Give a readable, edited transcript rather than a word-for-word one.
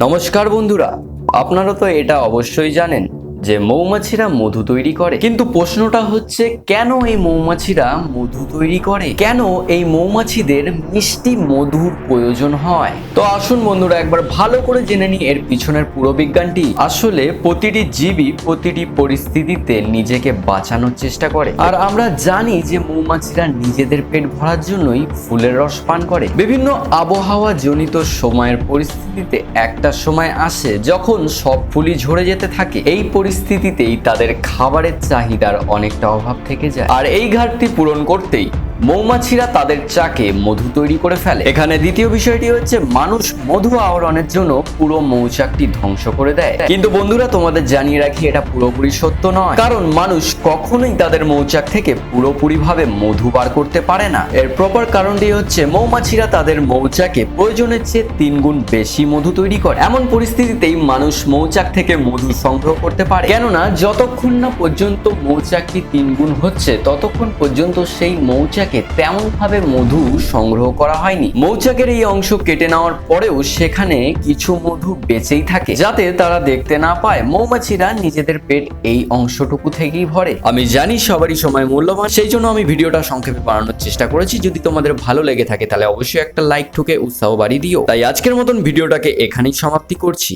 নমস্কার বন্ধুরা, আপনারা তো এটা অবশ্যই জানেন যে মৌমাছিরা মধু তৈরি করে। কিন্তু প্রশ্নটা হচ্ছে, কেন এই মৌমাছিরা মধু তৈরি করে, কেন এই মৌমাছিদের মিষ্টি মধুর প্রয়োজন হয়। তো আসুন বন্ধুরা, একবার ভালো করে জেনে নিই এর পিছনের পুরো বিজ্ঞানটি। আসলে প্রতিটি জীবই প্রতিটি পরিস্থিতিতে নিজেকে বাঁচানোর চেষ্টা করে, আর আমরা জানি যে মৌমাছিরা নিজেদের পেট ভরার জন্যই ফুলের রস পান করে। বিভিন্ন আবহাওয়া জনিত সময়ের পরিস্থিতিতে একটা সময় আসে যখন সব ফুলই ঝরে যেতে থাকে। এই পরিস্থিতিতেই তাদের খাবারের চাহিদার অনেকটা অভাব থেকে যায়, আর এই ঘাটতি পূরণ করতেই মৌমাছিরা তাদের চাকে মধু তৈরি করে ফেলে। এখানে দ্বিতীয় বিষয়টি হচ্ছে, মানুষ মধু আহরণের জন্য পুরো মৌচাকটি ধ্বংস করে দেয়। কিন্তু বন্ধুরা, তোমাদের জানিয়ে রাখি, এটা পুরোপুরি সত্য নয়, কারণ মানুষ কখনোই তাদের মৌচাক থেকে পুরোপুরিভাবে মধু বার করতে পারে না। এর প্রপার কারণটি হচ্ছে, মৌমাছিরা তাদের মৌচাকে প্রয়োজনের চেয়ে 3 গুণ বেশি মধু তৈরি করে। এমন পরিস্থিতিতেই মানুষ মৌচাক থেকে মধু সংগ্রহ করতে পারে, কেননা যতক্ষণ না পর্যন্ত মৌচাকটি 3 গুণ হচ্ছে ততক্ষণ পর্যন্ত সেই মৌচাক তেমন ভাবে মধু সংগ্রহ করা হয়নি। মৌচাকের এই অংশ কেটে নেওয়ার পরেও সেখানে কিছু মধু বেঁচেই থাকে, যাতে তারা দেখতে না পায়। মৌমাছিরা নিজেদের পেট এই অংশটুকু থেকেই ভরে। আমি জানি সবারই সময় মূল্যবান, সেই জন্য আমি ভিডিওটা সংক্ষেপে বানানোর চেষ্টা করেছি। যদি তোমাদের ভালো লেগে থাকে তাহলে অবশ্যই একটা লাইক ঠুকে উৎসাহ বাড়িয়ে দিও। তাই আজকের মতন ভিডিওটাকে এখানেই সমাপ্তি করছি।